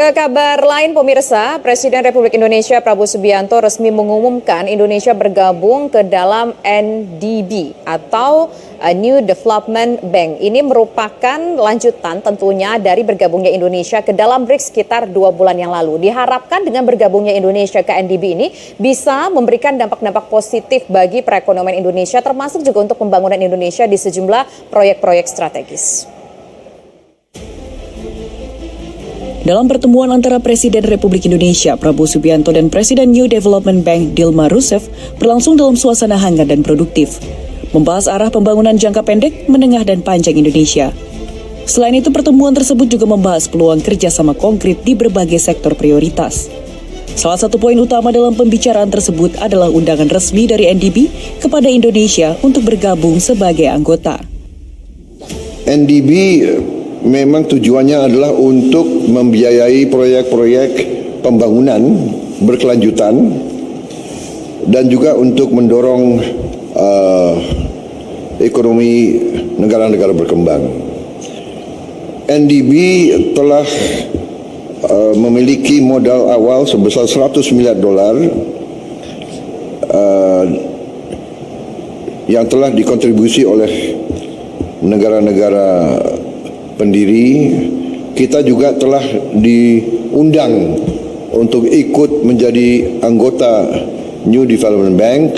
Ke kabar lain pemirsa, Presiden Republik Indonesia Prabowo Subianto resmi mengumumkan Indonesia bergabung ke dalam NDB atau New Development Bank. Ini merupakan lanjutan tentunya dari bergabungnya Indonesia ke dalam BRICS sekitar 2 bulan yang lalu. Diharapkan dengan bergabungnya Indonesia ke NDB ini bisa memberikan dampak-dampak positif bagi perekonomian Indonesia, termasuk juga untuk pembangunan Indonesia di sejumlah proyek-proyek strategis. Dalam pertemuan antara Presiden Republik Indonesia Prabowo Subianto dan Presiden New Development Bank Dilma Rousseff berlangsung dalam suasana hangat dan produktif, membahas arah pembangunan jangka pendek, menengah, dan panjang Indonesia. Selain itu, pertemuan tersebut juga membahas peluang kerjasama konkret di berbagai sektor prioritas. Salah satu poin utama dalam pembicaraan tersebut adalah undangan resmi dari NDB kepada Indonesia untuk bergabung sebagai anggota. NDB memang tujuannya adalah untuk membiayai proyek-proyek pembangunan berkelanjutan dan juga untuk mendorong ekonomi negara-negara berkembang. NDB telah memiliki modal awal sebesar $100 miliar yang telah dikontribusi oleh negara-negara pendiri. Kita juga telah diundang untuk ikut menjadi anggota New Development Bank,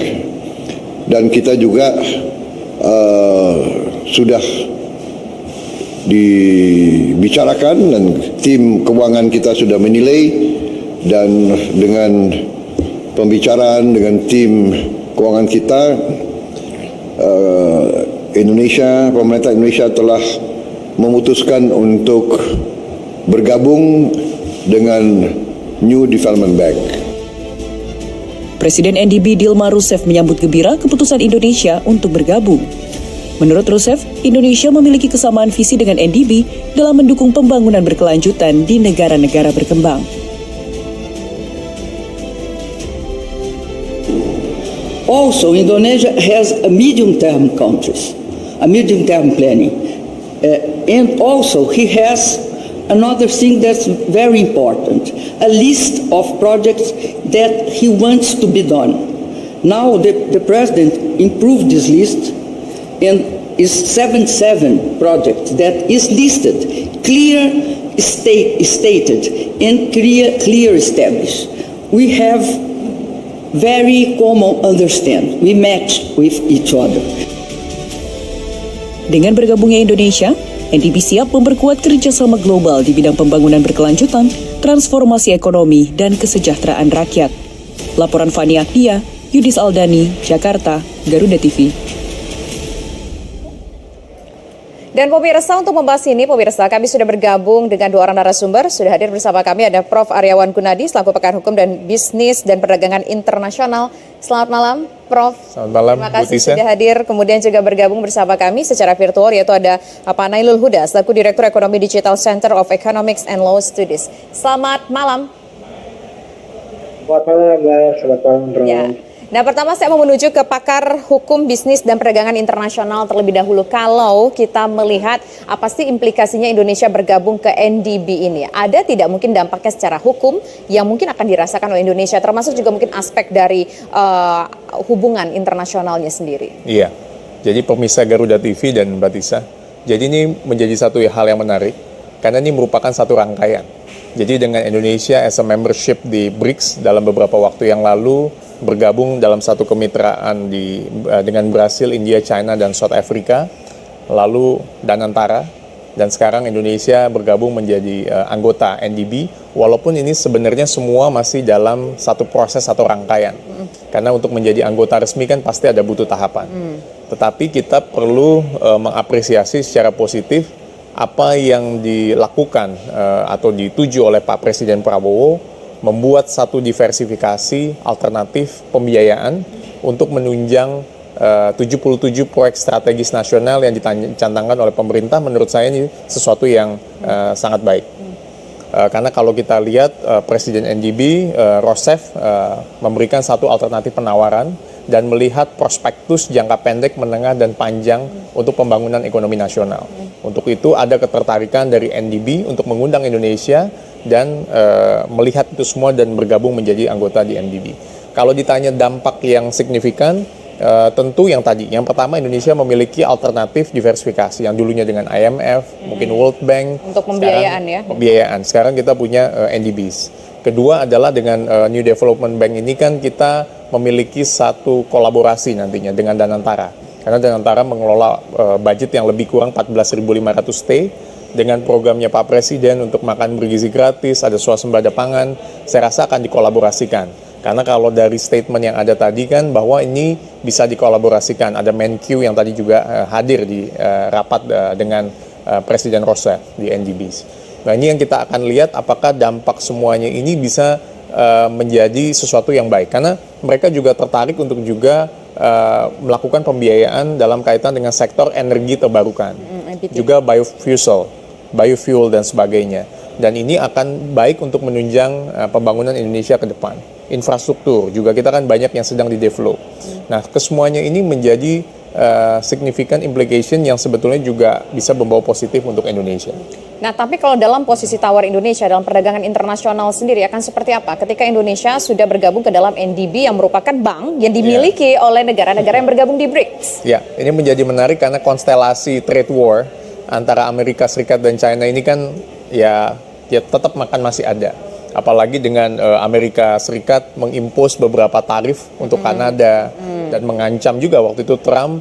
dan kita juga sudah dibicarakan dan tim keuangan kita sudah menilai, dan dengan pembicaraan dengan tim keuangan kita, pemerintah Indonesia telah memutuskan untuk bergabung dengan New Development Bank. Presiden NDB Dilma Rousseff menyambut gembira keputusan Indonesia untuk bergabung. Menurut Rousseff, Indonesia memiliki kesamaan visi dengan NDB dalam mendukung pembangunan berkelanjutan di negara-negara berkembang. Also, Indonesia has a medium-term planning. And also he has another thing that's very important, a list of projects that he wants to be done. Now the president improved this list and is 77 projects that is listed, stated and clear established. We have very common understanding. We match with each other. Dengan bergabungnya Indonesia, NDB siap memperkuat kerjasama global di bidang pembangunan berkelanjutan, transformasi ekonomi, dan kesejahteraan rakyat. Laporan Fani Akdia, Yudis Aldani, Jakarta, Garuda TV. Dan pemirsa, untuk membahas ini, kami sudah bergabung dengan 2 orang narasumber. Sudah hadir bersama kami ada Prof. Aryawan Gunadi, selaku pakar hukum dan bisnis dan perdagangan internasional. Selamat malam, Prof. Selamat malam, terima kasih Bu Tisa. sudah hadir. Kemudian juga bergabung bersama kami secara virtual, yaitu ada Pak Nailul Huda, selaku Direktur Ekonomi Digital Center of Economics and Law Studies. Selamat malam. Selamat malam, Mbak. Selamat malam, Bro. Ya. Nah, pertama saya mau menuju ke pakar hukum bisnis dan perdagangan internasional terlebih dahulu. Kalau kita melihat apa sih implikasinya Indonesia bergabung ke NDB ini? Ada tidak mungkin dampaknya secara hukum yang mungkin akan dirasakan oleh Indonesia, termasuk juga mungkin aspek dari hubungan internasionalnya sendiri? Iya, jadi pemirsa Garuda TV dan Mbak Tisa, jadi ini menjadi satu hal yang menarik, karena ini merupakan satu rangkaian. Jadi dengan Indonesia as a membership di BRICS dalam beberapa waktu yang lalu, bergabung dalam satu kemitraan dengan Brasil, India, China, dan South Africa, lalu Danantara, dan sekarang Indonesia bergabung menjadi anggota NDB, walaupun ini sebenarnya semua masih dalam satu proses atau rangkaian. Karena untuk menjadi anggota resmi kan pasti ada butuh tahapan. Tetapi kita perlu mengapresiasi secara positif apa yang dilakukan atau dituju oleh Pak Presiden Prabowo, membuat satu diversifikasi alternatif pembiayaan untuk menunjang 77 proyek strategis nasional yang dicantangkan oleh pemerintah. Menurut saya ini sesuatu yang sangat baik. Karena kalau kita lihat Presiden NDB, Rousseff, memberikan satu alternatif penawaran dan melihat prospektus jangka pendek, menengah, dan panjang untuk pembangunan ekonomi nasional. Untuk itu ada ketertarikan dari NDB untuk mengundang Indonesia dan melihat itu semua dan bergabung menjadi anggota di MDB. Kalau ditanya dampak yang signifikan, tentu yang pertama Indonesia memiliki alternatif diversifikasi yang dulunya dengan IMF, mungkin World Bank. Untuk pembiayaan ya? Pembiayaan, sekarang kita punya NDBs. Kedua adalah dengan New Development Bank ini kan kita memiliki satu kolaborasi nantinya dengan Danantara. Karena Danantara mengelola budget yang lebih kurang 14.500 T dengan programnya Pak Presiden untuk makan bergizi gratis, ada swasembada pangan, saya rasa akan dikolaborasikan. Karena kalau dari statement yang ada tadi kan bahwa ini bisa dikolaborasikan, ada Menq yang tadi juga hadir di rapat dengan Presiden Rousseff di NDBs. Nah ini yang kita akan lihat apakah dampak semuanya ini bisa menjadi sesuatu yang baik. Karena mereka juga tertarik untuk juga melakukan pembiayaan dalam kaitan dengan sektor energi terbarukan, juga biofuel dan sebagainya. Dan ini akan baik untuk menunjang pembangunan Indonesia ke depan. Infrastruktur juga kita kan banyak yang sedang didevelop. Nah, kesemuanya ini menjadi significant implication yang sebetulnya juga bisa membawa positif untuk Indonesia. Nah, tapi kalau dalam posisi tawar Indonesia dalam perdagangan internasional sendiri akan seperti apa ketika Indonesia sudah bergabung ke dalam NDB yang merupakan bank yang dimiliki oleh negara-negara yang bergabung di BRICS? Ya, ini menjadi menarik karena konstelasi trade war antara Amerika Serikat dan China ini kan ya tetap masih ada. Apalagi dengan Amerika Serikat mengimpos beberapa tarif untuk Kanada dan mengancam juga waktu itu Trump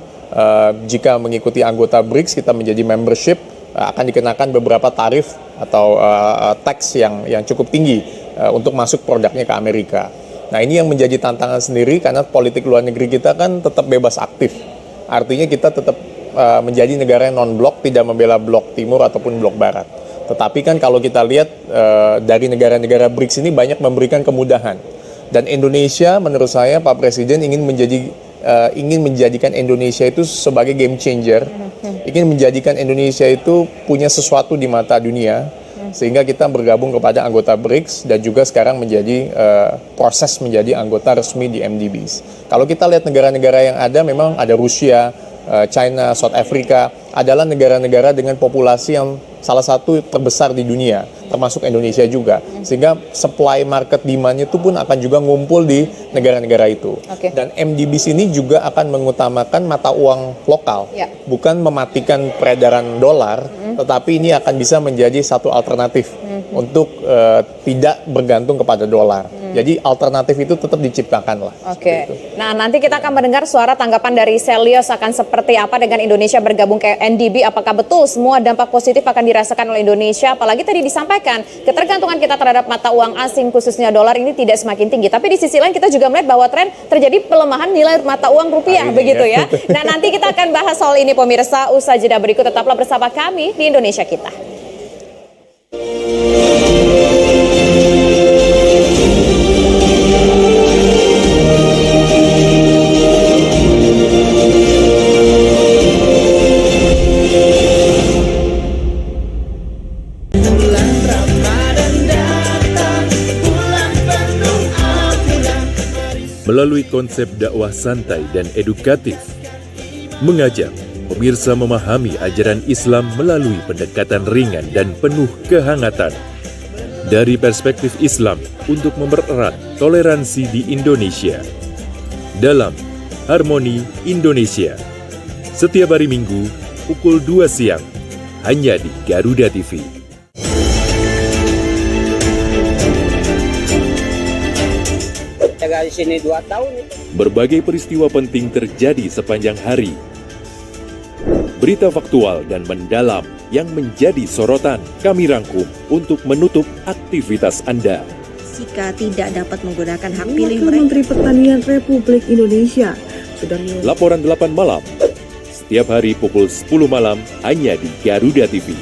jika mengikuti anggota BRICS kita menjadi membership akan dikenakan beberapa tarif atau tax yang cukup tinggi untuk masuk produknya ke Amerika. Nah ini yang menjadi tantangan sendiri karena politik luar negeri kita kan tetap bebas aktif. Artinya kita tetap menjadi negara yang non-blok, tidak membela blok timur ataupun blok barat. Tetapi kan kalau kita lihat dari negara-negara BRICS ini banyak memberikan kemudahan. Dan Indonesia menurut saya Pak Presiden ingin menjadikan Indonesia itu sebagai game changer. Ingin menjadikan Indonesia itu punya sesuatu di mata dunia. Sehingga kita bergabung kepada anggota BRICS dan juga sekarang menjadi proses menjadi anggota resmi di MDBs. Kalau kita lihat negara-negara yang ada memang ada Rusia, China, South Africa adalah negara-negara dengan populasi yang salah satu terbesar di dunia, termasuk Indonesia juga. Sehingga supply market demand-nya itu pun akan juga ngumpul di negara-negara itu. Okay. Dan MDBs ini juga akan mengutamakan mata uang lokal, bukan mematikan peredaran dolar, tetapi ini akan bisa menjadi satu alternatif untuk tidak bergantung kepada dolar. Jadi alternatif itu tetap diciptakan lah. Oke. Nah nanti kita akan mendengar suara tanggapan dari Selyos akan seperti apa dengan Indonesia bergabung ke NDB. Apakah betul semua dampak positif akan dirasakan oleh Indonesia? Apalagi tadi disampaikan ketergantungan kita terhadap mata uang asing khususnya dolar ini tidak semakin tinggi. Tapi di sisi lain kita juga melihat bahwa tren terjadi pelemahan nilai mata uang rupiah begitu ya. Nah nanti kita akan bahas soal ini pemirsa usai jeda berikut. Tetaplah bersama kami di Indonesia Kita. Melalui konsep dakwah santai dan edukatif, mengajak pemirsa memahami ajaran Islam melalui pendekatan ringan dan penuh kehangatan. Dari perspektif Islam untuk mempererat toleransi di Indonesia. Dalam Harmoni Indonesia. Setiap hari Minggu, pukul 2 siang, hanya di Garuda TV. Di sini 2 tahun itu. Berbagai peristiwa penting terjadi sepanjang hari. Berita faktual dan mendalam yang menjadi sorotan kami rangkum untuk menutup aktivitas Anda. Jika tidak dapat menggunakan hak pilih mereka. Menteri Pertanian Republik Indonesia sudah Laporan 8 malam. Setiap hari pukul 10 malam hanya di Garuda TV.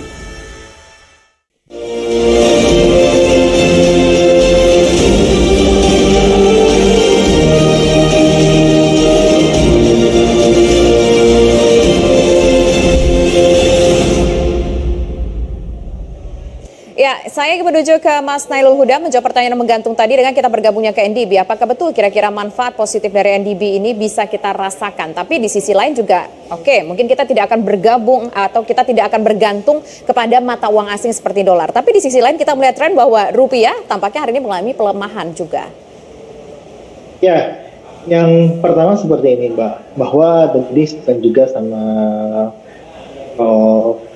Saya menuju menuju ke Mas Nailul Huda menjawab pertanyaan yang menggantung tadi dengan kita bergabungnya ke NDB. Apakah betul kira-kira manfaat positif dari NDB ini bisa kita rasakan? Tapi di sisi lain juga, mungkin kita tidak akan bergabung atau kita tidak akan bergantung kepada mata uang asing seperti dolar. Tapi di sisi lain kita melihat tren bahwa rupiah tampaknya hari ini mengalami pelemahan juga. Ya, yang pertama seperti ini Mbak, bahwa tadi dan juga sama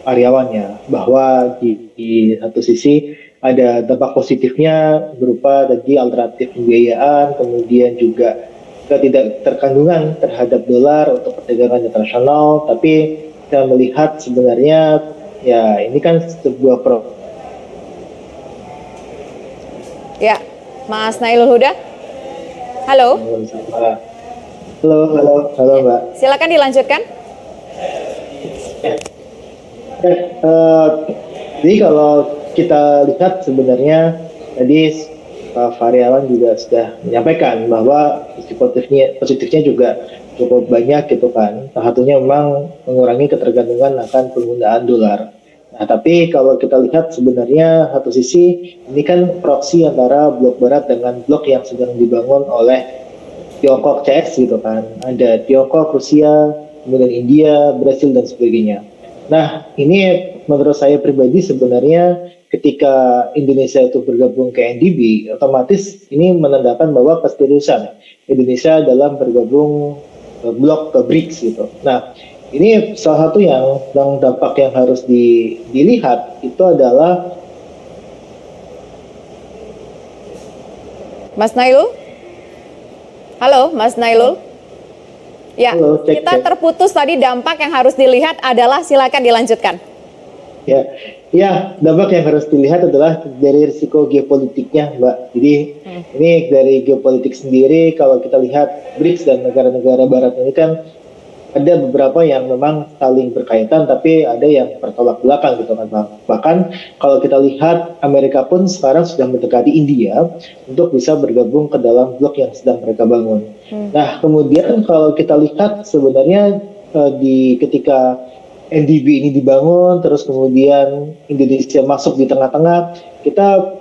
karyawannya, bahwa di satu sisi ada dampak positifnya berupa tadi alternatif pembiayaan, kemudian juga ketidakterdekatan terhadap dolar untuk perdagangan internasional, tapi kita melihat sebenarnya ya ini kan sebuah Ya, Mas Nailul Huda. Halo. Halo Mbak. Silakan dilanjutkan. Jadi kalau kita lihat sebenarnya tadi Variawan juga sudah menyampaikan bahwa positifnya juga cukup banyak gitu kan. Salah satunya memang mengurangi ketergantungan akan penggunaan dolar. Nah, tapi kalau kita lihat sebenarnya satu sisi ini kan proksi antara blok barat dengan blok yang sedang dibangun oleh Tiongkok CS gitu kan. Ada Tiongkok, Rusia, kemudian India, Brasil dan sebagainya. Nah, ini menurut saya pribadi sebenarnya ketika Indonesia itu bergabung ke NDB, otomatis ini menandakan bahwa keseriusan Indonesia dalam bergabung blok ke BRICS gitu. Nah, ini salah satu yang dampak yang harus dilihat itu adalah Mas Nailul? Halo, Mas Nailul? Ya, Halo, kita terputus tadi. Dampak yang harus dilihat adalah, silakan dilanjutkan. Ya, dampak yang harus dilihat adalah dari risiko geopolitiknya, Mbak. Jadi ini dari geopolitik sendiri, kalau kita lihat BRICS dan negara-negara barat ini kan ada beberapa yang memang saling berkaitan, tapi ada yang bertolak belakang gitu kan. Bahkan kalau kita lihat Amerika pun sekarang sudah mendekati India untuk bisa bergabung ke dalam blok yang sedang mereka bangun. Nah, kemudian kalau kita lihat sebenarnya ketika NDB ini dibangun, terus kemudian Indonesia masuk di tengah-tengah, kita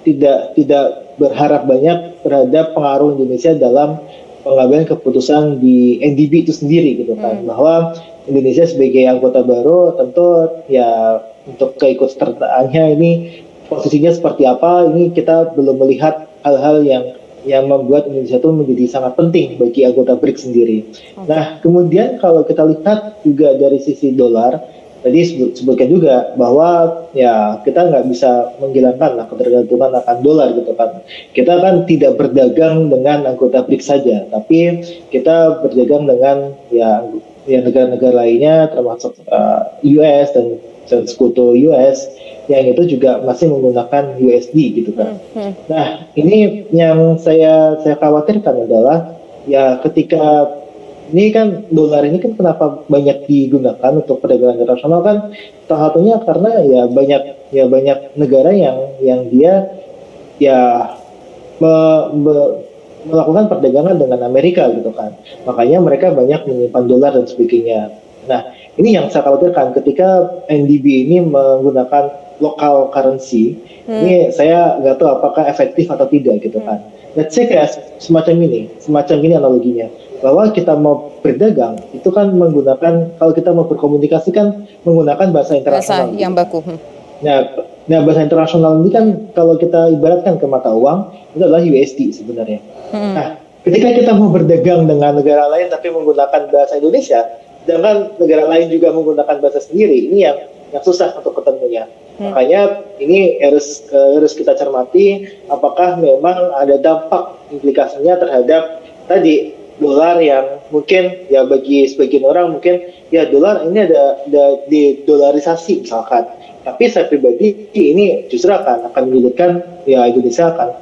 tidak berharap banyak terhadap pengaruh Indonesia dalam pengambilan keputusan di NDB itu sendiri gitu kan. Bahwa Indonesia sebagai anggota baru tentu ya untuk keikutsertaannya ini posisinya seperti apa, ini kita belum melihat hal-hal yang membuat Indonesia itu menjadi sangat penting bagi anggota BRICS sendiri. Nah, kemudian kalau kita lihat juga dari sisi dolar, tadi sebutkan juga bahwa ya kita nggak bisa menghilangkan lah ketergantungan akan dolar gitu kan. Kita kan tidak berdagang dengan anggota BRICS saja, tapi kita berdagang dengan ya negara-negara lainnya termasuk US dan sekutu US yang itu juga masih menggunakan USD gitu kan. Nah, ini yang saya khawatirkan adalah ya ketika ini kan dolar ini kan kenapa banyak digunakan untuk perdagangan internasional kan, salah satunya karena ya banyak negara yang dia ya melakukan perdagangan dengan Amerika gitu kan. Makanya mereka banyak menyimpan dolar dan sebagainya. Nah, ini yang saya khawatirkan ketika NDB ini menggunakan local currency, ini saya nggak tahu apakah efektif atau tidak gitu kan. Let's say kayak semacam ini analoginya, bahwa kita mau berdagang itu kan menggunakan, kalau kita mau berkomunikasi kan menggunakan bahasa internasional. Bahasa yang baku. Nah, bahasa internasional ini kan kalau kita ibaratkan ke mata uang itu adalah USD sebenarnya. Nah, ketika kita mau berdagang dengan negara lain tapi menggunakan bahasa Indonesia, sedangkan negara lain juga menggunakan bahasa sendiri, ini yang susah untuk ketemunya. Makanya ini harus kita cermati apakah memang ada dampak implikasinya terhadap tadi dolar yang mungkin ya bagi sebagian orang mungkin ya dolar ini ada didolarisasi misalkan. Tapi saya pribadi ini justru akan menyulitkan ya Indonesia akan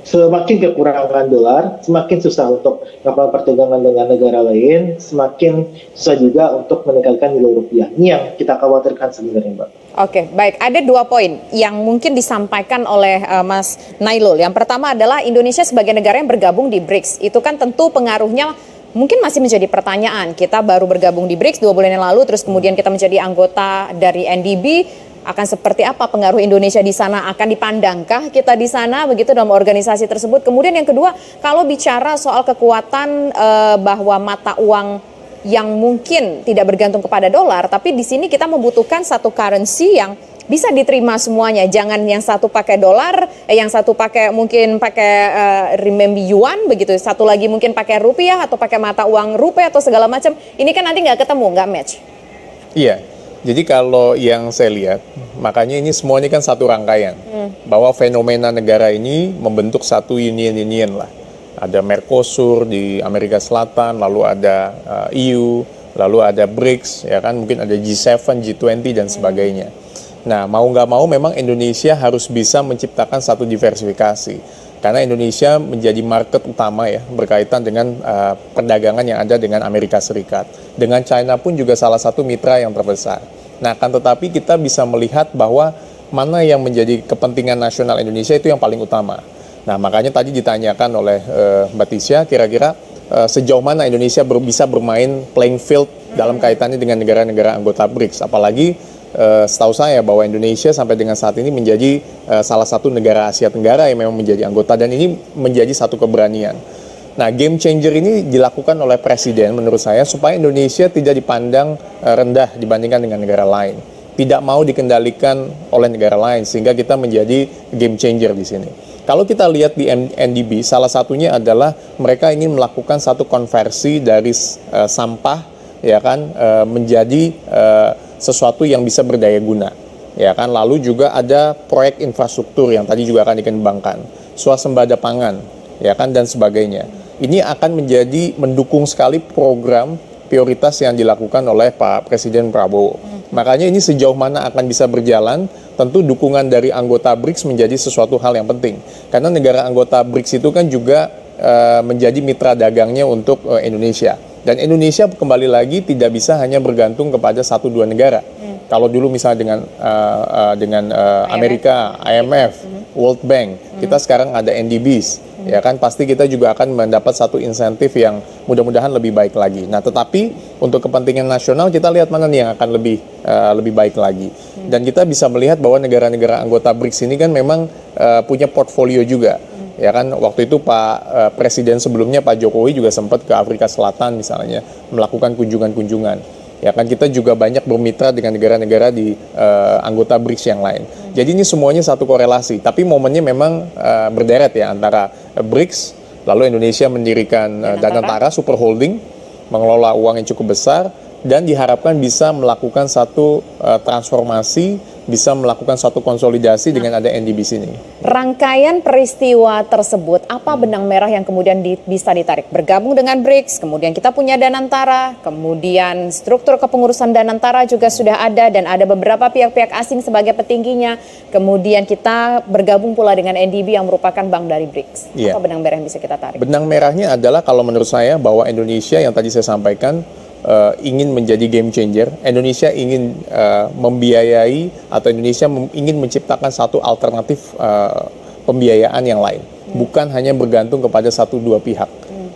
semakin kekurangan dolar, semakin susah untuk melakukan perdagangan dengan negara lain, semakin susah juga untuk meningkatkan nilai rupiah. Ini yang kita khawatirkan sebenarnya, Mbak. Oke, baik. Ada 2 poin yang mungkin disampaikan oleh Mas Nailul. Yang pertama adalah Indonesia sebagai negara yang bergabung di BRICS. Itu kan tentu pengaruhnya mungkin masih menjadi pertanyaan. Kita baru bergabung di BRICS 2 bulan yang lalu, terus kemudian kita menjadi anggota dari NDB. akan seperti apa pengaruh Indonesia di sana, akan dipandangkah kita di sana begitu dalam organisasi tersebut. Kemudian yang kedua, kalau bicara soal kekuatan bahwa mata uang yang mungkin tidak bergantung kepada dolar, tapi di sini kita membutuhkan satu currency yang bisa diterima semuanya. Jangan yang satu pakai dolar, yang satu pakai mungkin pakai renminbi yuan begitu, satu lagi mungkin pakai rupiah atau pakai mata uang rupiah atau segala macam. Ini kan nanti nggak ketemu, nggak match. Iya, jadi kalau yang saya lihat, makanya ini semua ini kan satu rangkaian, bahwa fenomena negara ini membentuk satu union lah. Ada Mercosur di Amerika Selatan, lalu ada EU, lalu ada BRICS, ya kan, mungkin ada G7, G20 dan sebagainya. Nah, mau nggak mau memang Indonesia harus bisa menciptakan satu diversifikasi. Karena Indonesia menjadi market utama ya, berkaitan dengan perdagangan yang ada dengan Amerika Serikat. Dengan China pun juga salah satu mitra yang terbesar. Nah, akan tetapi kita bisa melihat bahwa mana yang menjadi kepentingan nasional Indonesia itu yang paling utama. Nah, makanya tadi ditanyakan oleh Mbak Tisha, kira-kira sejauh mana Indonesia bisa bermain playing field dalam kaitannya dengan negara-negara anggota BRICS. Apalagi setahu saya bahwa Indonesia sampai dengan saat ini menjadi salah satu negara Asia Tenggara yang memang menjadi anggota, dan ini menjadi satu keberanian. Nah, game changer ini dilakukan oleh Presiden menurut saya supaya Indonesia tidak dipandang rendah dibandingkan dengan negara lain. Tidak mau dikendalikan oleh negara lain sehingga kita menjadi game changer di sini. Kalau kita lihat di NDB, salah satunya adalah mereka ingin melakukan satu konversi dari sampah, ya kan, menjadi sesuatu yang bisa berdaya guna, ya kan. Lalu juga ada proyek infrastruktur yang tadi juga akan dikembangkan, swasembada pangan, ya kan, dan sebagainya. Ini akan menjadi mendukung sekali program prioritas yang dilakukan oleh Pak Presiden Prabowo. Makanya ini sejauh mana akan bisa berjalan, tentu dukungan dari anggota BRICS menjadi sesuatu hal yang penting. Karena negara anggota BRICS itu kan juga menjadi mitra dagangnya untuk Indonesia. Dan Indonesia kembali lagi tidak bisa hanya bergantung kepada 1-2 negara. Kalau dulu misalnya dengan Amerika, IMF, World Bank, kita sekarang ada NDBs, ya kan, pasti kita juga akan mendapat satu insentif yang mudah-mudahan lebih baik lagi. Nah, tetapi untuk kepentingan nasional kita lihat mana nih yang akan lebih baik lagi. Dan kita bisa melihat bahwa negara-negara anggota BRICS ini kan memang punya portfolio juga. Ya kan, waktu itu Pak Presiden sebelumnya Pak Jokowi juga sempat ke Afrika Selatan misalnya melakukan kunjungan-kunjungan. Ya kan, kita juga banyak bermitra dengan negara-negara di anggota BRICS yang lain. Jadi ini semuanya satu korelasi, tapi momennya memang berderet ya, antara BRICS, lalu Indonesia mendirikan Danantara Super Holding, mengelola uang yang cukup besar, dan diharapkan bisa melakukan satu transformasi, bisa melakukan suatu konsolidasi dengan ada NDB sini. Rangkaian peristiwa tersebut, apa benang merah yang kemudian bisa ditarik? Bergabung dengan BRICS, kemudian kita punya Danantara, kemudian struktur kepengurusan Danantara juga sudah ada, dan ada beberapa pihak-pihak asing sebagai petingginya. Kemudian kita bergabung pula dengan NDB yang merupakan bank dari BRICS. Yeah. Apa benang merah yang bisa kita tarik? Benang merahnya adalah kalau menurut saya bahwa Indonesia yang tadi saya sampaikan, ingin menjadi game changer. Indonesia ingin membiayai, atau Indonesia ingin menciptakan satu alternatif pembiayaan yang lain, bukan hanya bergantung kepada 1-2 pihak.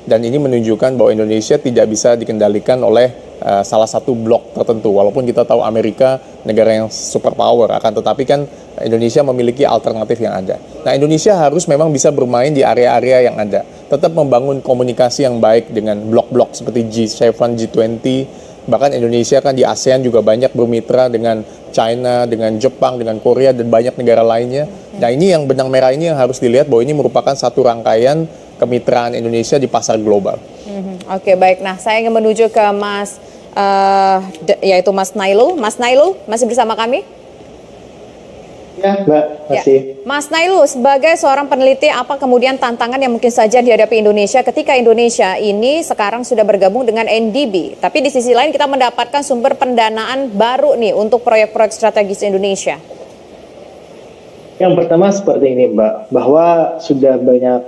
Dan ini menunjukkan bahwa Indonesia tidak bisa dikendalikan oleh salah satu blok tertentu. Walaupun kita tahu Amerika negara yang superpower, akan tetapi kan Indonesia memiliki alternatif yang ada. Nah, Indonesia harus memang bisa bermain di area-area yang ada, tetap membangun komunikasi yang baik dengan blok-blok seperti G7, G20, bahkan Indonesia kan di ASEAN juga banyak bermitra dengan China, dengan Jepang, dengan Korea, dan banyak negara lainnya. Nah, ini yang benang merah ini yang harus dilihat bahwa ini merupakan satu rangkaian kemitraan Indonesia di pasar global. Oke, baik. Nah, saya ingin menuju ke Mas, yaitu Mas Nailul. Mas Nailul, masih bersama kami? Ya, Mbak, masih. Ya. Mas Nailul, sebagai seorang peneliti, apa kemudian tantangan yang mungkin saja dihadapi Indonesia ketika Indonesia ini sekarang sudah bergabung dengan NDB, tapi di sisi lain kita mendapatkan sumber pendanaan baru nih untuk proyek-proyek strategis Indonesia? Yang pertama seperti ini, Mbak, bahwa sudah banyak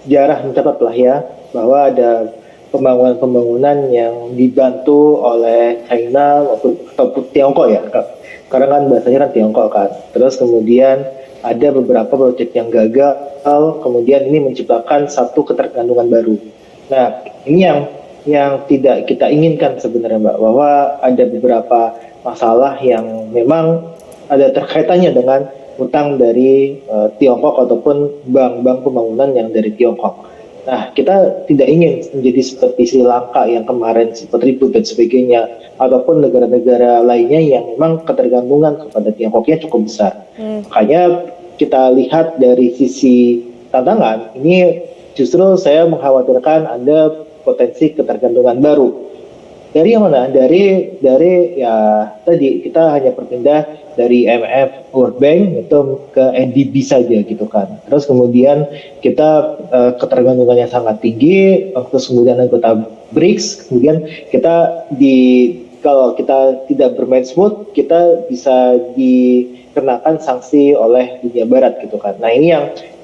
sejarah mencatat lah ya, bahwa ada pembangunan-pembangunan yang dibantu oleh China ataupun Tiongkok ya, karena kan bahasanya kan Tiongkok kan. Terus kemudian ada beberapa proyek yang gagal, kemudian ini menciptakan satu ketergantungan baru. Nah, ini yang tidak kita inginkan sebenarnya, Mbak, bahwa ada beberapa masalah yang memang ada terkaitannya dengan utang dari Tiongkok ataupun bank-bank pembangunan yang dari Tiongkok. Nah, kita tidak ingin menjadi seperti Sri Lanka yang kemarin sempat ribut dan sebagainya, ataupun negara-negara lainnya yang memang ketergantungan kepada Tiongkoknya cukup besar. Makanya kita lihat dari sisi tantangan, ini justru saya mengkhawatirkan ada potensi ketergantungan baru. Dari yang mana? Dari ya tadi kita hanya berpindah dari IMF World Bank itu ke NDB saja gitu kan. Terus kemudian kita ketergantungannya sangat tinggi, terus kemudian anggota BRICS, kemudian kita kalau kita tidak bermain smooth, kita bisa dikenakan sanksi oleh dunia barat gitu kan. Nah, ini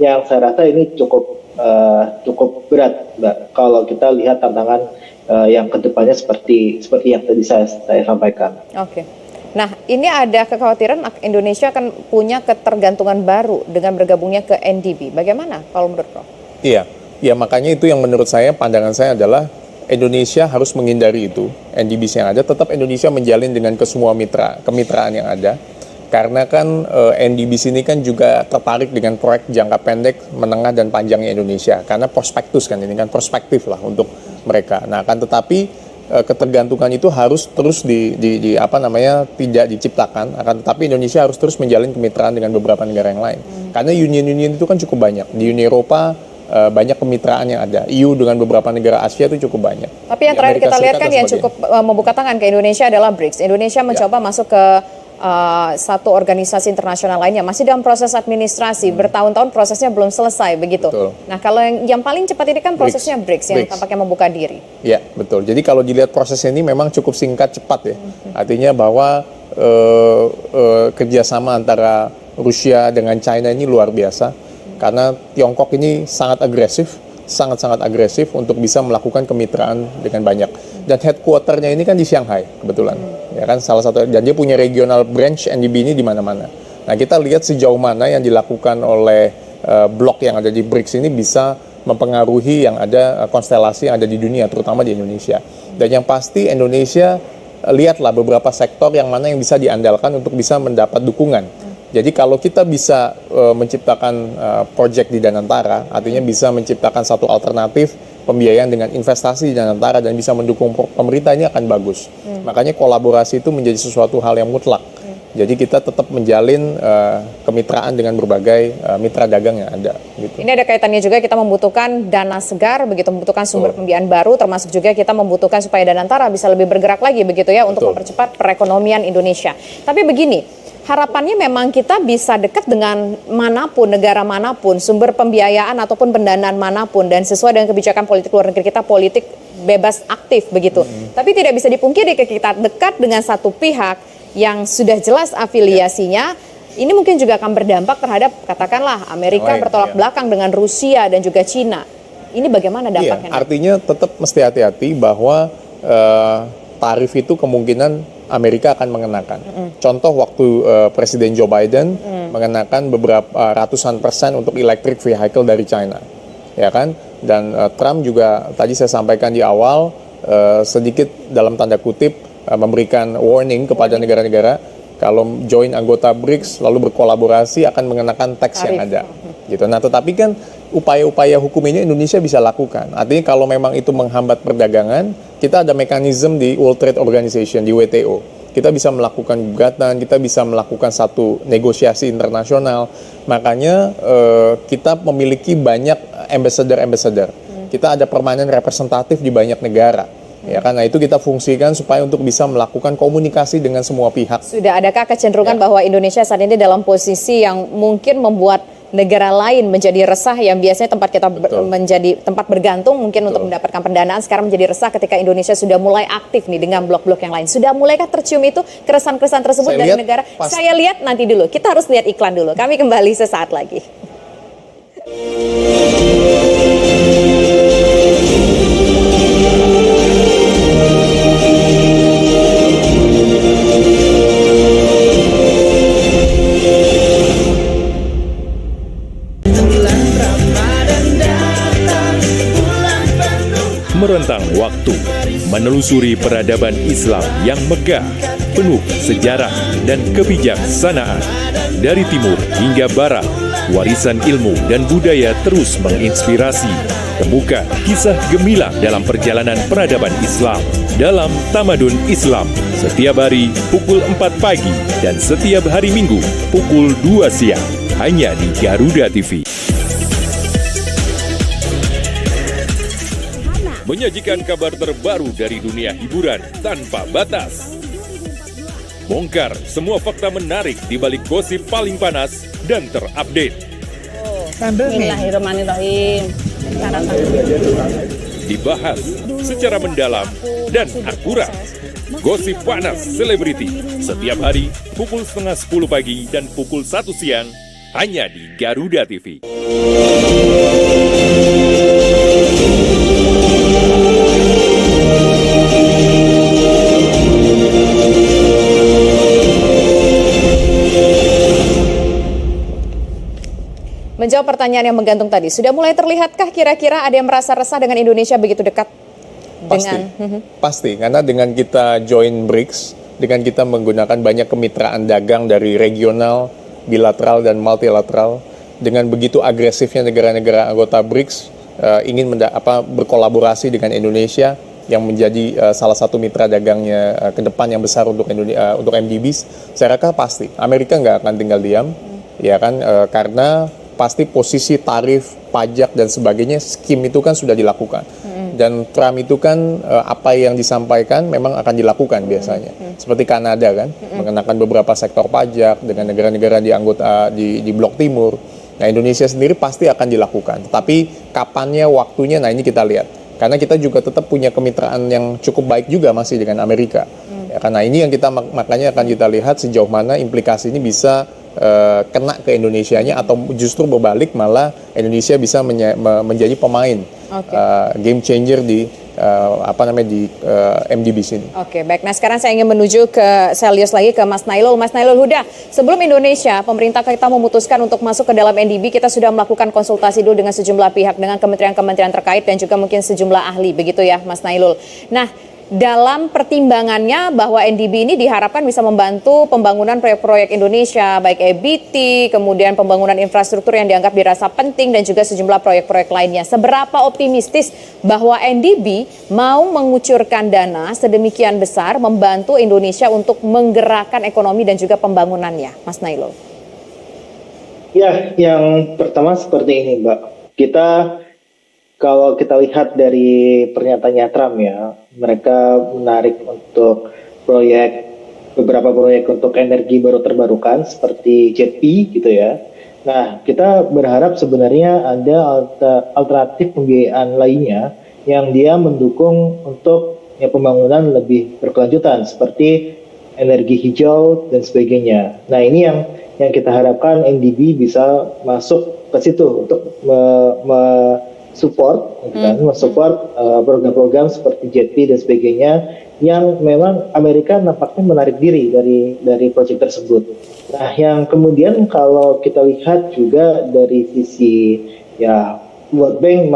yang saya rasa ini cukup berat, Mbak, kalau kita lihat tantangan yang kedepannya seperti yang tadi saya sampaikan. Oke. Nah, ini ada kekhawatiran Indonesia akan punya ketergantungan baru dengan bergabungnya ke NDB. Bagaimana kalau menurut Prof? Iya, makanya itu yang menurut saya, pandangan saya adalah Indonesia harus menghindari itu. NDB yang ada, tetap Indonesia menjalin dengan kesemua kemitraan yang ada. Karena kan NDB ini kan juga tertarik dengan proyek jangka pendek, menengah, dan panjangnya Indonesia. Karena prospektus kan, ini kan prospektif lah untuk mereka. Nah, akan tetapi ketergantungan itu harus terus tidak diciptakan. Akan tetapi Indonesia harus terus menjalin kemitraan dengan beberapa negara yang lain. Karena union itu kan cukup banyak. Di Uni Eropa banyak kemitraan yang ada. EU dengan beberapa negara Asia itu cukup banyak. Tapi yang terakhir kita lihat kan yang cukup membuka tangan ke Indonesia adalah BRICS. Indonesia mencoba masuk ke satu organisasi internasional lainnya, masih dalam proses administrasi, bertahun-tahun prosesnya belum selesai begitu. Betul. Nah, kalau yang paling cepat ini kan prosesnya BRICS yang tampaknya membuka diri. Ya, betul. Jadi kalau dilihat prosesnya ini memang cukup singkat, cepat ya. Artinya bahwa kerjasama antara Rusia dengan China ini luar biasa, karena Tiongkok ini sangat agresif untuk bisa melakukan kemitraan dengan banyak. Dan headquarter-nya ini kan di Shanghai kebetulan. Ya kan, salah satu, dan dia punya regional branch NDB ini di mana-mana. Nah, kita lihat sejauh mana yang dilakukan oleh blok yang ada di BRICS ini bisa mempengaruhi yang ada konstelasi yang ada di dunia, terutama di Indonesia. Dan yang pasti Indonesia, lihatlah beberapa sektor yang mana yang bisa diandalkan untuk bisa mendapat dukungan. Jadi kalau kita bisa menciptakan proyek di Danantara, artinya bisa menciptakan satu alternatif pembiayaan dengan investasi di Danantara dan bisa mendukung pemerintah, ini akan bagus. Makanya kolaborasi itu menjadi sesuatu hal yang mutlak. Jadi kita tetap menjalin kemitraan dengan berbagai mitra dagang yang ada. Gitu. Ini ada kaitannya juga, kita membutuhkan dana segar, begitu, membutuhkan sumber pembiayaan baru, termasuk juga kita membutuhkan supaya Danantara bisa lebih bergerak lagi, begitu ya, untuk mempercepat perekonomian Indonesia. Tapi begini, harapannya memang kita bisa dekat dengan manapun, negara manapun, sumber pembiayaan ataupun pendanaan manapun, dan sesuai dengan kebijakan politik luar negeri kita, politik bebas aktif begitu. Tapi tidak bisa dipungkiri kita dekat dengan satu pihak yang sudah jelas afiliasinya, ini mungkin juga akan berdampak terhadap, katakanlah, Amerika bertolak belakang dengan Rusia dan juga Cina. Ini bagaimana dampaknya? Artinya tetap mesti hati-hati bahwa tarif itu kemungkinan Amerika akan mengenakan. Contoh waktu Presiden Joe Biden mengenakan beberapa ratusan persen untuk electric vehicle dari China, ya kan? Dan Trump juga tadi saya sampaikan di awal sedikit dalam tanda kutip memberikan warning kepada negara-negara kalau join anggota BRICS lalu berkolaborasi akan mengenakan tax yang ada. Gitu. Nah, tetapi kan upaya-upaya hukum ini Indonesia bisa lakukan. Artinya kalau memang itu menghambat perdagangan, kita ada mekanisme di World Trade Organization, di WTO. Kita bisa melakukan gugatan, kita bisa melakukan satu negosiasi internasional. Makanya kita memiliki banyak ambassador. Kita ada permanent representatif di banyak negara. Ya, karena itu kita fungsikan supaya untuk bisa melakukan komunikasi dengan semua pihak. Sudah adakah kecenderungan bahwa Indonesia saat ini dalam posisi yang mungkin membuat negara lain menjadi resah, yang biasanya tempat kita menjadi tempat bergantung mungkin untuk mendapatkan pendanaan, sekarang menjadi resah ketika Indonesia sudah mulai aktif nih dengan blok-blok yang lain? Sudah mulai tercium itu keresahan-keresahan tersebut dari negara? Saya lihat nanti dulu, kita harus lihat iklan dulu. Kami kembali sesaat lagi. Merentang waktu, menelusuri peradaban Islam yang megah, penuh sejarah dan kebijaksanaan. Dari timur hingga barat, warisan ilmu dan budaya terus menginspirasi. Temukan kisah gemilang dalam perjalanan peradaban Islam dalam Tamadun Islam setiap hari pukul 4 pagi dan setiap hari Minggu pukul 2 siang hanya di Garuda TV. Menyajikan kabar terbaru dari dunia hiburan tanpa batas. Bongkar semua fakta menarik di balik gosip paling panas dan terupdate. Bismillahirrahmanirrahim. Dibahas secara mendalam dan akurat. Gosip panas selebriti setiap hari pukul 9:30 pagi dan pukul 1 siang hanya di Garuda TV. Menjawab pertanyaan yang menggantung tadi, sudah mulai terlihatkah kira-kira ada yang merasa resah dengan Indonesia begitu dekat dengan... Pasti, karena dengan kita join BRICS, dengan kita menggunakan banyak kemitraan dagang dari regional, bilateral, dan multilateral, dengan begitu agresifnya negara-negara anggota BRICS ingin berkolaborasi dengan Indonesia yang menjadi salah satu mitra dagangnya ke depan yang besar untuk MDBs, saya rasa pasti Amerika nggak akan tinggal diam, ya kan, karena pasti posisi tarif, pajak, dan sebagainya, skim itu kan sudah dilakukan. Dan Trump itu kan apa yang disampaikan memang akan dilakukan biasanya. Seperti Kanada kan, mengenakan beberapa sektor pajak dengan negara-negara di blok timur. Nah, Indonesia sendiri pasti akan dilakukan. Tapi kapannya, waktunya, nah ini kita lihat. Karena kita juga tetap punya kemitraan yang cukup baik juga masih dengan Amerika. Ya, karena ini yang makanya akan kita lihat sejauh mana implikasi ini bisa kena ke Indonesianya atau justru berbalik malah Indonesia bisa menjadi pemain game changer di MDB sini. Oke, baik. Nah, sekarang saya ingin menuju ke Selyos lagi ke Mas Nailul. Mas Nailul Huda, sebelum Indonesia, pemerintah kita memutuskan untuk masuk ke dalam NDB, kita sudah melakukan konsultasi dulu dengan sejumlah pihak, dengan kementerian-kementerian terkait dan juga mungkin sejumlah ahli, begitu ya, Mas Nailul. Nah, dalam pertimbangannya bahwa NDB ini diharapkan bisa membantu pembangunan proyek-proyek Indonesia, baik EBT, kemudian pembangunan infrastruktur yang dianggap dirasa penting dan juga sejumlah proyek-proyek lainnya. Seberapa optimistis bahwa NDB mau mengucurkan dana sedemikian besar membantu Indonesia untuk menggerakkan ekonomi dan juga pembangunannya, Mas Nailul? Ya, yang pertama seperti ini, Mbak. Kalau kita lihat dari pernyataannya Trump ya, mereka menarik untuk beberapa proyek untuk energi baru terbarukan seperti JETP gitu ya. Nah, kita berharap sebenarnya ada alternatif pembiayaan lainnya yang dia mendukung untuk pembangunan lebih berkelanjutan seperti energi hijau dan sebagainya. Nah, ini yang kita harapkan NDB bisa masuk ke situ untuk support program-program seperti JETP dan sebagainya yang memang Amerika nampaknya menarik diri dari proyek tersebut. Nah, yang kemudian kalau kita lihat juga dari sisi ya World Bank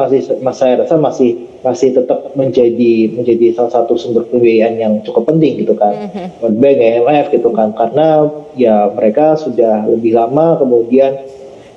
saya rasa masih tetap menjadi salah satu sumber pembiayaan yang cukup penting gitu kan. World Bank, IMF gitu kan, karena ya mereka sudah lebih lama kemudian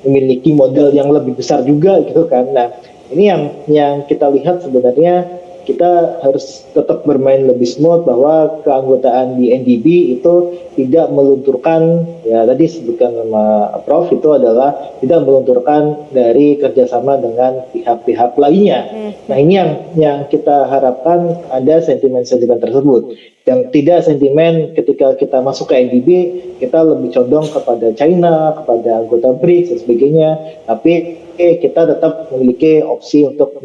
memiliki modal yang lebih besar juga gitu kan. Nah, ini yang kita lihat sebenarnya kita harus tetap bermain lebih smooth bahwa keanggotaan di NDB itu tidak melunturkan, ya tadi sebutkan sama Prof, itu adalah tidak melunturkan dari kerjasama dengan pihak-pihak lainnya. Nah, ini yang kita harapkan ada sentimen-sentimen tersebut. Yang tidak sentimen ketika kita masuk ke NDB, kita lebih condong kepada China, kepada anggota BRICS dan sebagainya, tapi kita tetap memiliki opsi untuk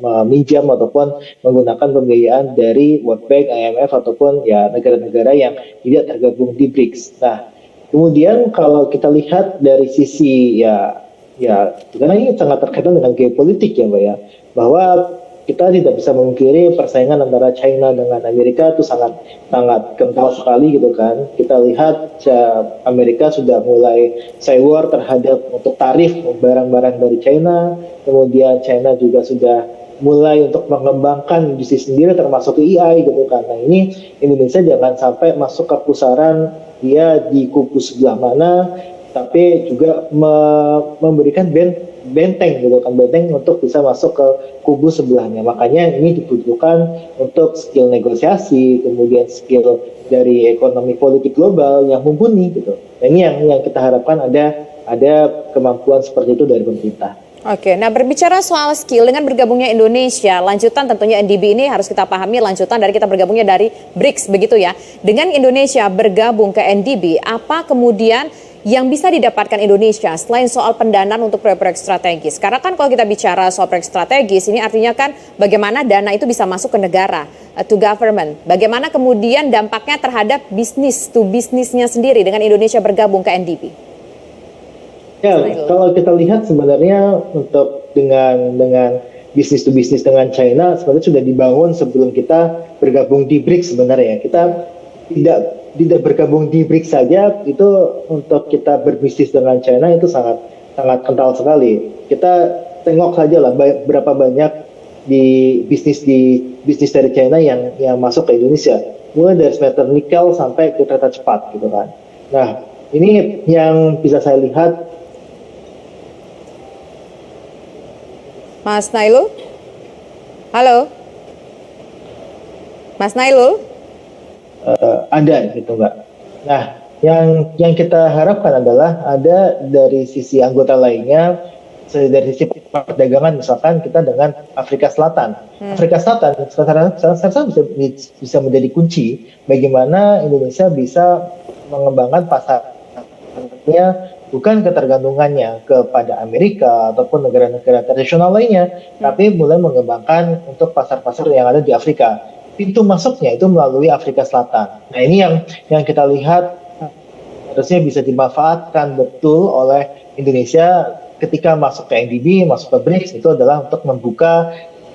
meminjam ataupun menggunakan pembiayaan dari World Bank, IMF ataupun ya negara-negara yang tidak tergabung di BRICS. Nah, kemudian kalau kita lihat dari sisi ya karena ini sangat terkaitan dengan geopolitik ya Mbak ya, bahwa kita tidak bisa memungkiri persaingan antara China dengan Amerika itu sangat kental sekali gitu kan. Kita lihat Amerika sudah mulai war terhadap untuk tarif barang-barang dari China, kemudian China juga sudah mulai untuk mengembangkan industri sendiri termasuk AI gitu kan. Nah ini Indonesia jangan sampai masuk ke pusaran dia di kubu sebelah mana, tapi juga memberikan benteng gitu kan, benteng untuk bisa masuk ke kubu sebelahnya. Makanya ini dibutuhkan untuk skill negosiasi, kemudian skill dari ekonomi politik global yang mumpuni gitu. Nah ini yang kita harapkan ada kemampuan seperti itu dari pemerintah. Oke, nah berbicara soal skill dengan bergabungnya Indonesia, lanjutan tentunya NDB ini harus kita pahami lanjutan dari kita bergabungnya dari BRICS begitu ya. Dengan Indonesia bergabung ke NDB, apa kemudian yang bisa didapatkan Indonesia selain soal pendanaan untuk proyek-proyek strategis? Karena kan kalau kita bicara soal proyek strategis, ini artinya kan bagaimana dana itu bisa masuk ke negara, to government. Bagaimana kemudian dampaknya terhadap bisnis to bisnisnya sendiri dengan Indonesia bergabung ke NDB? Ya, kalau kita lihat sebenarnya untuk dengan bisnis to bisnis dengan China sebenarnya sudah dibangun sebelum kita bergabung di BRICS sebenarnya. Kita tidak bergabung di BRICS saja itu untuk kita berbisnis dengan China itu sangat kental sekali. Kita tengok saja lah berapa banyak bisnis dari China yang masuk ke Indonesia, mulai dari smelter nikel sampai ke kereta cepat gitu kan. Nah ini yang bisa saya lihat. Mas Nailul? Halo? Mas Nailul? Ada gitu Mbak. Nah, yang kita harapkan adalah ada dari sisi anggota lainnya, dari sisi perdagangan misalkan kita dengan Afrika Selatan. Afrika Selatan saya bisa menjadi kunci bagaimana Indonesia bisa mengembangkan pasarnya, bukan ketergantungannya kepada Amerika ataupun negara-negara tradisional lainnya, tapi mulai mengembangkan untuk pasar-pasar yang ada di Afrika. Pintu masuknya itu melalui Afrika Selatan. Nah ini yang kita lihat harusnya bisa dimanfaatkan betul oleh Indonesia ketika masuk ke NDB, masuk ke BRICS, itu adalah untuk membuka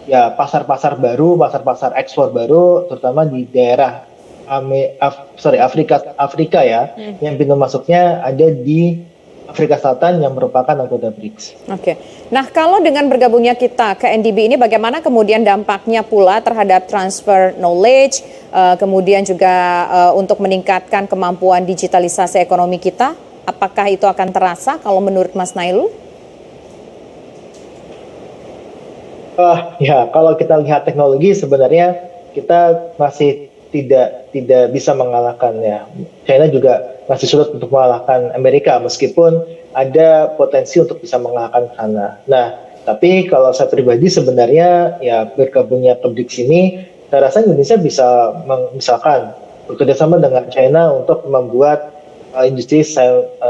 ya pasar-pasar baru, pasar-pasar ekspor baru, terutama di daerah Afrika ya, yang pintu masuknya ada di Afrika Selatan yang merupakan anggota BRICS. Oke. Nah, kalau dengan bergabungnya kita ke NDB ini bagaimana kemudian dampaknya pula terhadap transfer knowledge, kemudian juga untuk meningkatkan kemampuan digitalisasi ekonomi kita? Apakah itu akan terasa kalau menurut Mas Nailul? Ya, kalau kita lihat teknologi sebenarnya kita masih tidak bisa mengalahkan ya. China juga masih sulit untuk mengalahkan Amerika meskipun ada potensi untuk bisa mengalahkan sana. Nah, tapi kalau saya pribadi sebenarnya ya bergabungnya ke BRICS ini, saya rasa Indonesia bisa misalkan bekerjasama dengan China untuk membuat industri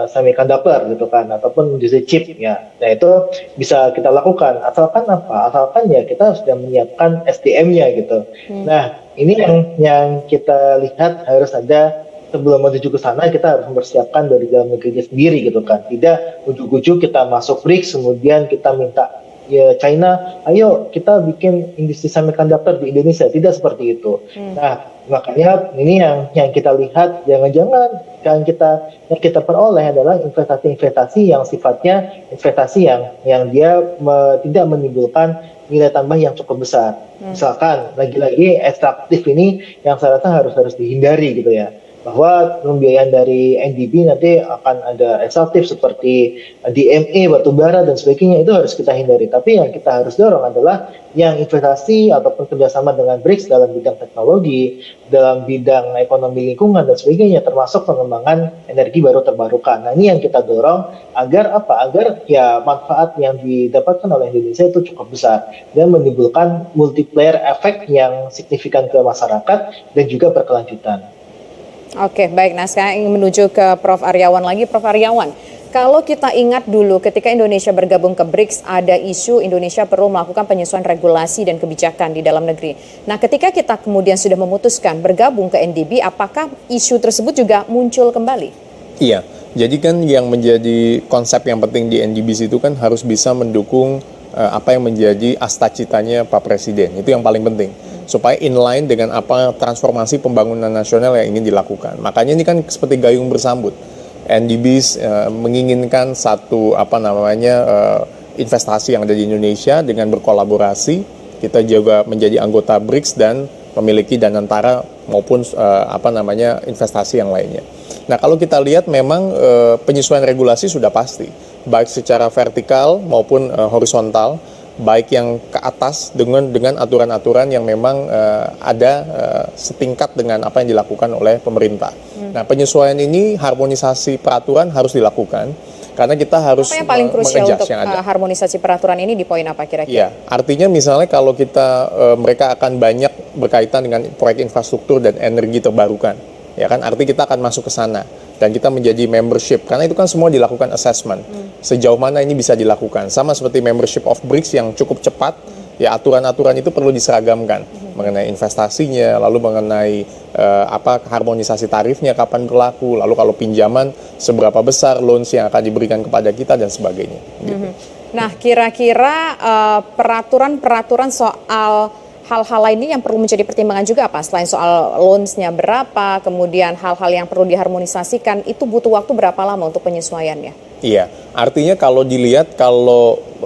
semiconductor gitu kan, ataupun industri chip ya. Nah itu bisa kita lakukan asalkan apa? Asalkan ya kita sudah menyiapkan SDM-nya gitu. Nah ini yang kita lihat harus ada. Sebelum menuju ke sana kita harus mempersiapkan dari dalam negeri sendiri gitu kan. Tidak ujuk-ujuk kita masuk BRICS kemudian kita minta ya China, ayo kita bikin industri semiconductor di Indonesia. Tidak seperti itu. Nah makanya ini yang kita lihat, jangan-jangan yang kita peroleh adalah investasi yang sifatnya investasi yang dia tidak menimbulkan nilai tambah yang cukup besar. Misalkan lagi-lagi ekstraktif ini yang saya rasa harus dihindari gitu ya. Bahwa pembiayaan dari NDB nanti akan ada ekstraktif seperti DME, batubara dan sebagainya, itu harus kita hindari. Tapi yang kita harus dorong adalah yang investasi ataupun kerjasama dengan BRICS dalam bidang teknologi, dalam bidang ekonomi lingkungan dan sebagainya, termasuk pengembangan energi baru terbarukan. Nah ini yang kita dorong agar apa? Agar ya manfaat yang didapatkan oleh Indonesia itu cukup besar dan menimbulkan multiplier efek yang signifikan ke masyarakat dan juga berkelanjutan. Oke, baik. Nah, saya ingin menuju ke Prof. Aryawan lagi. Prof. Aryawan, kalau kita ingat dulu ketika Indonesia bergabung ke BRICS, ada isu Indonesia perlu melakukan penyesuaian regulasi dan kebijakan di dalam negeri. Nah, ketika kita kemudian sudah memutuskan bergabung ke NDB, apakah isu tersebut juga muncul kembali? Iya, jadi kan yang menjadi konsep yang penting di NDB itu kan harus bisa mendukung apa yang menjadi astacitanya Pak Presiden. Itu yang paling penting. Supaya inline dengan apa transformasi pembangunan nasional yang ingin dilakukan. Makanya ini kan seperti gayung bersambut. NDBs menginginkan satu investasi yang ada di Indonesia dengan berkolaborasi. Kita juga menjadi anggota BRICS dan memiliki danantara maupun investasi yang lainnya. Nah, kalau kita lihat memang penyesuaian regulasi sudah pasti, baik secara vertikal maupun horizontal, baik yang ke atas dengan aturan-aturan yang memang ada setingkat dengan apa yang dilakukan oleh pemerintah. Nah, penyesuaian ini, harmonisasi peraturan harus dilakukan karena kita harus apa yang paling krusial untuk yang ada. Harmonisasi peraturan ini di poin apa kira-kira? Iya, artinya misalnya kalau kita mereka akan banyak berkaitan dengan proyek infrastruktur dan energi terbarukan. Ya kan, artinya kita akan masuk ke sana dan kita menjadi membership karena itu kan semua dilakukan assessment sejauh mana ini bisa dilakukan, sama seperti membership of BRICS yang cukup cepat. Ya, aturan-aturan itu perlu diseragamkan mengenai investasinya, lalu mengenai harmonisasi tarifnya kapan berlaku, lalu kalau pinjaman seberapa besar loans yang akan diberikan kepada kita dan sebagainya gitu. Nah, kira-kira peraturan-peraturan soal hal-hal lainnya yang perlu menjadi pertimbangan juga apa? Selain soal loans-nya berapa, kemudian hal-hal yang perlu diharmonisasikan, itu butuh waktu berapa lama untuk penyesuaiannya? Iya, artinya kalau dilihat,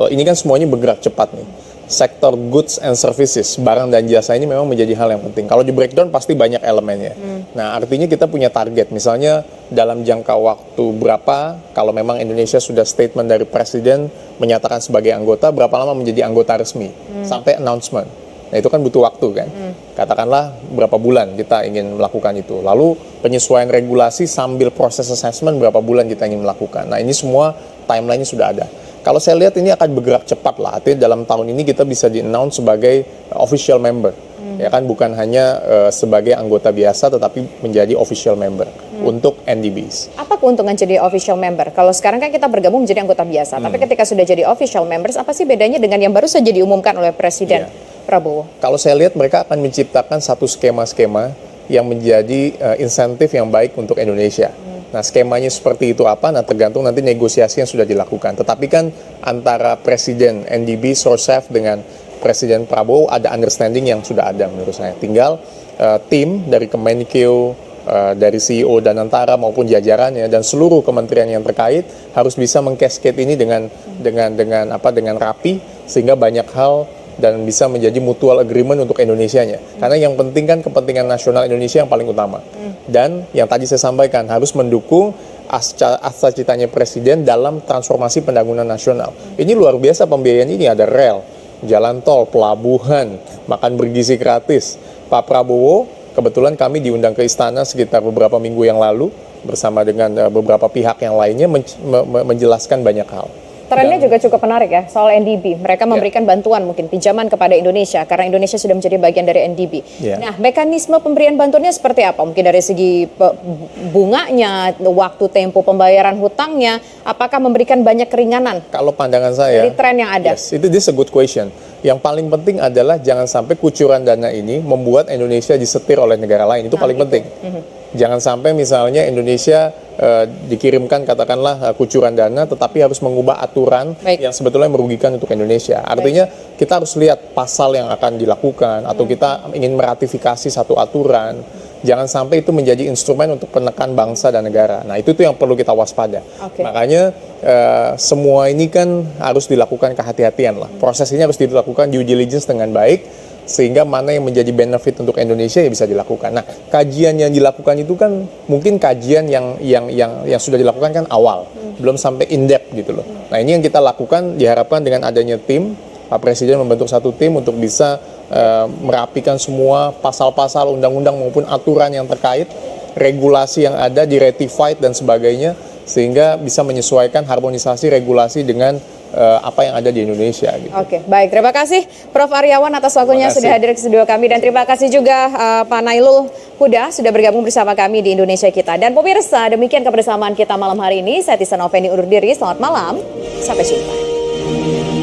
ini kan semuanya bergerak cepat nih. Sektor goods and services, barang dan jasa ini memang menjadi hal yang penting. Kalau di breakdown pasti banyak elemennya. Nah, artinya kita punya target, misalnya dalam jangka waktu berapa, kalau memang Indonesia sudah statement dari Presiden menyatakan sebagai anggota, berapa lama menjadi anggota resmi, sampai announcement. Nah, itu kan butuh waktu kan. Katakanlah berapa bulan kita ingin melakukan itu. Lalu penyesuaian regulasi sambil proses assessment berapa bulan kita ingin melakukan. Nah, ini semua timeline-nya sudah ada. Kalau saya lihat ini akan bergerak cepat lah. Artinya dalam tahun ini kita bisa di-announce sebagai official member. Ya kan, bukan hanya sebagai anggota biasa tetapi menjadi official member untuk NDBs. Apa keuntungan jadi official member? Kalau sekarang kan kita bergabung menjadi anggota biasa, tapi ketika sudah jadi official members, apa sih bedanya dengan yang baru saja diumumkan oleh Presiden Prabowo? Kalau saya lihat mereka akan menciptakan satu skema-skema yang menjadi insentif yang baik untuk Indonesia. Nah, skemanya seperti itu apa? Nah, tergantung nanti negosiasi yang sudah dilakukan. Tetapi kan antara Presiden NDB, Sorsaf dengan Presiden Prabowo ada understanding yang sudah ada menurut saya. Tinggal tim dari Kemenkeu, dari CEO Danantara maupun jajarannya dan seluruh kementerian yang terkait harus bisa mengcascade ini dengan rapi sehingga banyak hal dan bisa menjadi mutual agreement untuk Indonesianya. Karena yang penting kan kepentingan nasional Indonesia yang paling utama. Dan yang tadi saya sampaikan harus mendukung cita-citanya Presiden dalam transformasi pembangunan nasional. Ini luar biasa pembiayaan ini, ada rel, jalan tol, pelabuhan, makan bergizi gratis. Pak Prabowo, kebetulan kami diundang ke istana sekitar beberapa minggu yang lalu bersama dengan beberapa pihak yang lainnya menjelaskan banyak hal. Trennya juga cukup menarik ya soal NDB. Mereka memberikan bantuan mungkin pinjaman kepada Indonesia karena Indonesia sudah menjadi bagian dari NDB. Nah, mekanisme pemberian bantuannya seperti apa? Mungkin dari segi bunganya, waktu tempo pembayaran hutangnya, apakah memberikan banyak keringanan? Kalau pandangan saya, dari tren yang ada. Yes, this a good question. Yang paling penting adalah jangan sampai kucuran dana ini membuat Indonesia disetir oleh negara lain. Itu paling penting. Jangan sampai misalnya Indonesia dikirimkan katakanlah kucuran dana tetapi harus mengubah aturan yang sebetulnya merugikan untuk Indonesia. Artinya kita harus lihat pasal yang akan dilakukan atau kita ingin meratifikasi satu aturan. Jangan sampai itu menjadi instrumen untuk penekan bangsa dan negara. Nah, itu yang perlu kita waspada. Makanya semua ini kan harus dilakukan kehati-hatian lah. Proses ini harus dilakukan due diligence dengan baik sehingga mana yang menjadi benefit untuk Indonesia ya bisa dilakukan. Nah, kajian yang dilakukan itu kan mungkin kajian yang sudah dilakukan kan awal, belum sampai in depth gitu loh. Nah, ini yang kita lakukan diharapkan dengan adanya tim, Pak Presiden membentuk satu tim untuk bisa merapikan semua pasal-pasal undang-undang maupun aturan yang terkait, regulasi yang ada diratified dan sebagainya sehingga bisa menyesuaikan harmonisasi regulasi dengan apa yang ada di Indonesia. Gitu. Oke, baik. Terima kasih Prof. Aryawan atas waktunya sudah hadir ke studio kami dan terima kasih juga Pak Nailul Huda sudah bergabung bersama kami di Indonesia Kita. Dan pemirsa, demikian kebersamaan kita malam hari ini. Saya Tisa Noveni undur diri. Selamat malam. Sampai jumpa.